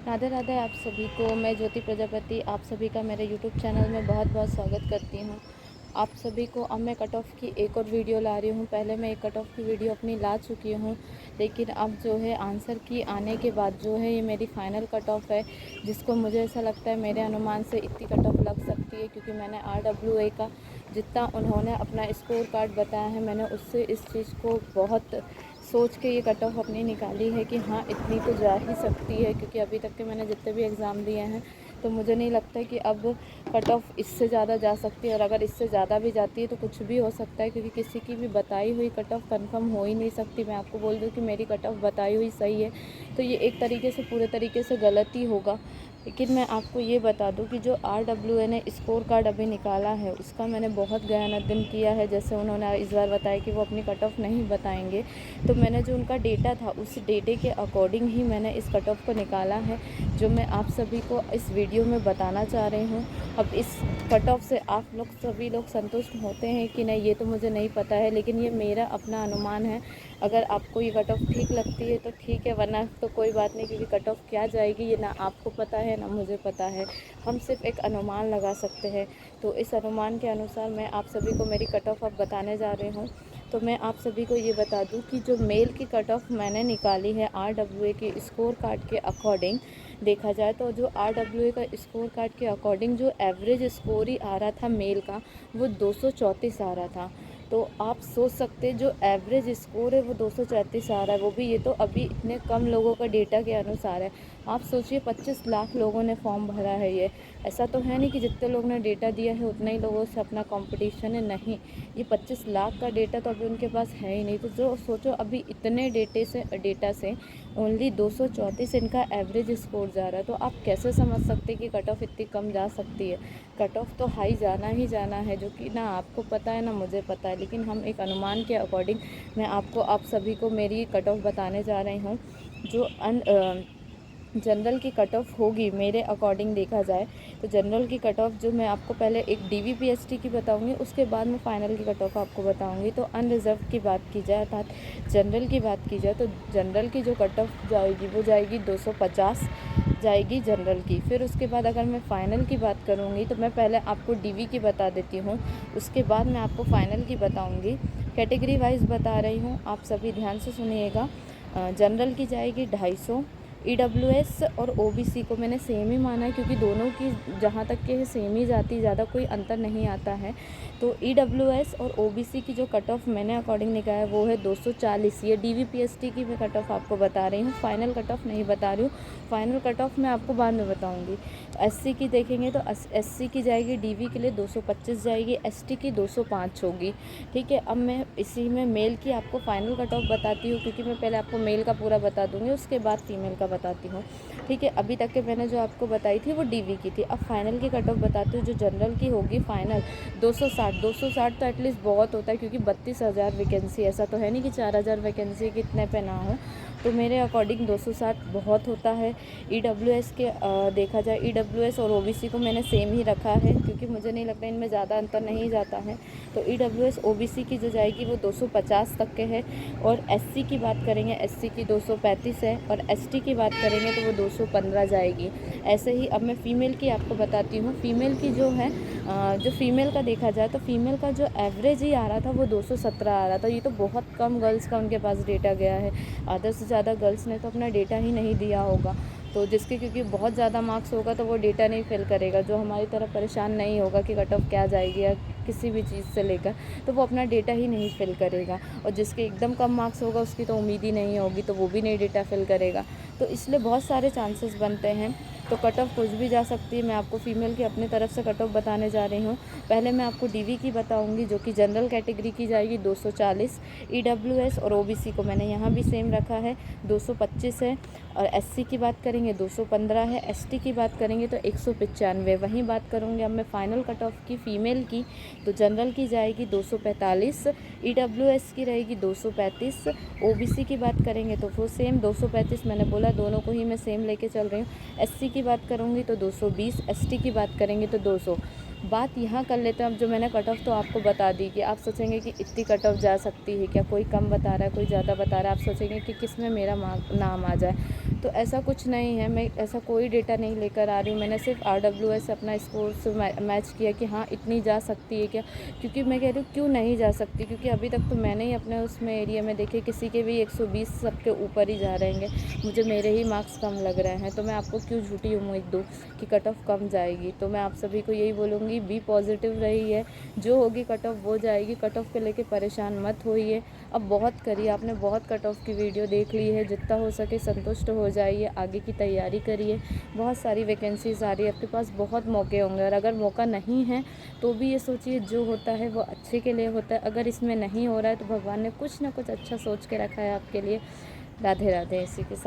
राधे राधे आप सभी को। मैं ज्योति प्रजापति आप सभी का मेरे यूट्यूब चैनल में बहुत बहुत स्वागत करती हूँ। आप सभी को अब मैं कट ऑफ़ की एक और वीडियो ला रही हूँ। पहले मैं एक कट ऑफ़ की वीडियो अपनी ला चुकी हूँ, लेकिन अब जो है आंसर की आने के बाद जो है ये मेरी फ़ाइनल कट ऑफ़ है, जिसको मुझे ऐसा लगता है मेरे अनुमान से इतनी कट ऑफ़ लग सकती है, क्योंकि मैंने RWA का जितना उन्होंने अपना स्कोर कार्ड बताया है, मैंने उससे इस चीज़ को बहुत सोच के ये कट ऑफ़ अपनी निकाली है कि हाँ इतनी तो जा ही सकती है, क्योंकि अभी तक के मैंने जितने भी एग्ज़ाम दिए हैं तो मुझे नहीं लगता है कि अब कट ऑफ़ इससे ज़्यादा जा सकती है। और अगर इससे ज़्यादा भी जाती है तो कुछ भी हो सकता है, क्योंकि किसी की भी बताई हुई कट ऑफ़ कंफर्म हो ही नहीं सकती। मैं आपको बोल दूँ कि मेरी कट ऑफ़ बताई हुई सही है तो ये एक तरीके से पूरे तरीके से गलत ही होगा। लेकिन मैं आपको ये बता दूं कि जो RWA ने स्कोर कार्ड अभी निकाला है उसका मैंने बहुत गहन अध्ययन किया है। जैसे उन्होंने इस बार बताया कि वो अपनी कट ऑफ़ नहीं बताएंगे, तो मैंने जो उनका डेटा था उस डेटे के अकॉर्डिंग ही मैंने इस कट ऑफ़ को निकाला है, जो मैं आप सभी को इस वीडियो में बताना चाह रही हूँ। अब इस कट ऑफ़ से आप लोग सभी लोग संतुष्ट होते हैं कि नहीं, ये तो मुझे नहीं पता है, लेकिन ये मेरा अपना अनुमान है। अगर आपको ये कट ऑफ़ ठीक लगती है तो ठीक है, वरना तो कोई बात नहीं, क्योंकि कट ऑफ़ क्या जाएगी ये ना आपको पता है ना मुझे पता है। हम सिर्फ एक अनुमान लगा सकते हैं। तो इस अनुमान के अनुसार मैं आप सभी को मेरी कट ऑफ़ अब बताने जा रही हूँ। तो मैं आप सभी को ये बता दूं कि जो मेल की कट ऑफ़ मैंने निकाली है RWA के स्कोर कार्ड के अकॉर्डिंग, देखा जाए तो जो RWA का स्कोर कार्ड के अकॉर्डिंग जो एवरेज स्कोर ही आ रहा था मेल का, वो 234 आ रहा था। तो आप सोच सकते हैं जो एवरेज स्कोर है वो 234 आ रहा है, वो भी ये तो अभी इतने कम लोगों का डेटा के अनुसार है। आप सोचिए 25 लाख लोगों ने फॉर्म भरा है। ये ऐसा तो है नहीं कि जितने लोगों ने डेटा दिया है उतने ही लोगों से अपना कंपटीशन है, नहीं। ये 25 लाख का डेटा तो अभी उनके पास है ही नहीं। तो जो सोचो अभी इतने डेटा से ओनली 234 इनका एवरेज स्कोर जा रहा है, तो आप कैसे समझ सकते हैं कि कट ऑफ़ इतनी कम जा सकती है। कट ऑफ़ तो हाई जाना ही जाना है, जो कि ना आपको पता है ना मुझे पता है, लेकिन हम एक अनुमान के अकॉर्डिंग मैं आपको आप सभी को मेरी कट ऑफ़ बताने जा रही हूँ। जो जनरल की कट ऑफ़ होगी मेरे अकॉर्डिंग देखा जाए तो जनरल की कट ऑफ़ जो मैं आपको पहले एक DVPST की बताऊंगी, उसके बाद मैं फ़ाइनल की कट ऑफ़ आपको बताऊंगी। तो अनरिज़र्व की बात की जाए अर्थात जनरल की बात की जाए तो जनरल की जो कट ऑफ़ जाएगी वो जाएगी 250 जाएगी जनरल की। फिर उसके बाद अगर मैं फ़ाइनल की बात करूँगी तो मैं पहले आपको DV की बता देती हूँ, उसके बाद मैं आपको फ़ाइनल की बताऊँगी। कैटेगरी वाइज बता रही हूँ, आप सभी ध्यान से सुनिएगा। जनरल की जाएगी 250। EWS और OBC को मैंने सेम ही माना है, क्योंकि दोनों की जहाँ तक के है सेम ही जाती, ज़्यादा कोई अंतर नहीं आता है। तो EWS और OBC की जो कट ऑफ़ मैंने अकॉर्डिंग निकाला है वो है 240। ये DVPST की मैं कट ऑफ़ आपको बता रही हूँ, फ़ाइनल कट ऑफ़ नहीं बता रही हूँ। फ़ाइनल कट ऑफ़ मैं आपको बाद में बताऊँगी। SC की देखेंगे तो SC की जाएगी DV के लिए 225 जाएगी, ST की 205 होगी। ठीक है, अब मैं इसी में मेल की आपको फ़ाइनल कट ऑफ़ बताती हूँ, क्योंकि मैं पहले आपको मेल का पूरा बता दूँगी, उसके बाद फीमेल का बताती हूँ। ठीक है, अभी तक के मैंने जो आपको बताई थी वो DV की थी। अब फाइनल की कट ऑफ़ बताती हूँ। जो जनरल की होगी फाइनल 260 तो एटलीस्ट बहुत होता है, क्योंकि 32,000 वैकेंसी, ऐसा तो है नहीं कि 4,000 वैकेंसी कितने पे ना हो। तो मेरे अकॉर्डिंग 260 बहुत होता है। EWS के देखा जाए EWS और OBC को मैंने सेम ही रखा है, क्योंकि मुझे नहीं लगता इनमें ज़्यादा अंतर नहीं जाता है। तो EWS OBC की जो जाएगी वो 250 तक के है। और SC की बात करेंगे, SC की 235 है, और ST की बात करेंगे तो वो 215 जाएगी। ऐसे ही अब मैं फ़ीमेल की आपको बताती हूँ। फ़ीमेल की जो है जो फ़ीमेल का देखा जाए तो फ़ीमेल का जो एवरेज ही आ रहा था वो 217 आ रहा था। ये तो बहुत कम गर्ल्स का उनके पास डेटा गया है। आधा से ज़्यादा गर्ल्स ने तो अपना डेटा ही नहीं दिया होगा। तो जिसके क्योंकि बहुत ज़्यादा मार्क्स होगा तो वो डेटा नहीं फिल करेगा, जो हमारी तरह परेशान नहीं होगा कि कट ऑफ़ क्या जाएगी या किसी भी चीज़ से लेकर, तो वो अपना डेटा ही नहीं फिल करेगा। और जिसके एकदम कम मार्क्स होगा उसकी तो उम्मीद ही नहीं होगी, तो वो भी नहीं डेटा फिल करेगा। तो इसलिए बहुत सारे चांसेस बनते हैं। तो कट ऑफ़ कुछ भी जा सकती है। मैं आपको फ़ीमेल की अपनी तरफ से कट ऑफ़ बताने जा रही हूँ। पहले मैं आपको DV की बताऊँगी, जो कि जनरल कैटेगरी की जाएगी 240। EWS और OBC को मैंने यहाँ भी सेम रखा है, 225 है। और SC की बात करेंगे 215 है। ST की बात करेंगे तो 195। वहीं बात करूँगी अब मैं फ़ाइनल कट ऑफ़ की फ़ीमेल की, तो जनरल की जाएगी 245, EWS की रहेगी 235, OBC की बात करेंगे तो वो सेम 235 मैंने बोला, दोनों को ही मैं सेम लेके चल रही हूँ। SC की बात करूँगी तो 220, ST की बात करेंगे तो 200। बात यहाँ कर लेते हैं। अब जो मैंने कट ऑफ तो आपको बता दी कि आप सोचेंगे कि इतनी कट ऑफ जा सकती है क्या, कोई कम बता रहा है कोई ज़्यादा बता रहा है, आप सोचेंगे कि किस में मेरा नाम आ जाए। तो ऐसा कुछ नहीं है, मैं ऐसा कोई डेटा नहीं लेकर आ रही हूँ। मैंने सिर्फ RWS से अपना स्कोर से मैच किया कि हाँ इतनी जा सकती है क्या, क्योंकि मैं कह रही हूँ क्यों नहीं जा सकती, क्योंकि अभी तक तो मैंने ही अपने उसमें एरिया में देखे किसी के भी 120 सबके ऊपर ही जा रहे हैं, मुझे मेरे ही मार्क्स कम लग रहे हैं। तो मैं आपको क्यों झूठी उम्मीद दूँ कि कट ऑफ कम जाएगी। तो मैं आप सभी को यही बोलूँगी, बी पॉजिटिव रही है, जो होगी कट ऑफ वो जाएगी, कट ऑफ को लेके परेशान मत होइए। अब बहुत करिए, आपने बहुत कट ऑफ की वीडियो देख ली है, जितना हो सके संतुष्ट हो जाइए, आगे की तैयारी करिए। बहुत सारी वैकेंसीज आ रही है आपके पास, बहुत मौके होंगे, और अगर मौका नहीं है तो भी ये सोचिए जो होता है वो अच्छे के लिए होता है। अगर इसमें नहीं हो रहा है तो भगवान ने कुछ ना कुछ अच्छा सोच के रखा है आपके लिए। राधे राधे। इसी के साथ